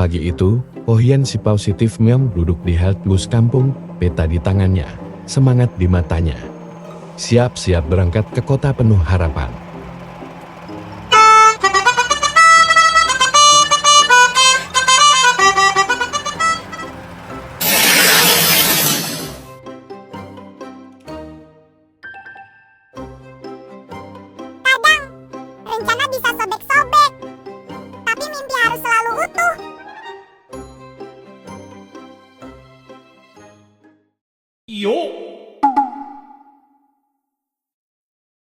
Pagi itu, Pohyan si positif Myong duduk di health bus kampung, peta di tangannya, semangat di matanya. Siap-siap berangkat ke kota penuh harapan. Kadang, rencana bisa sobek-sobek. Tapi mimpi harus selalu utuh.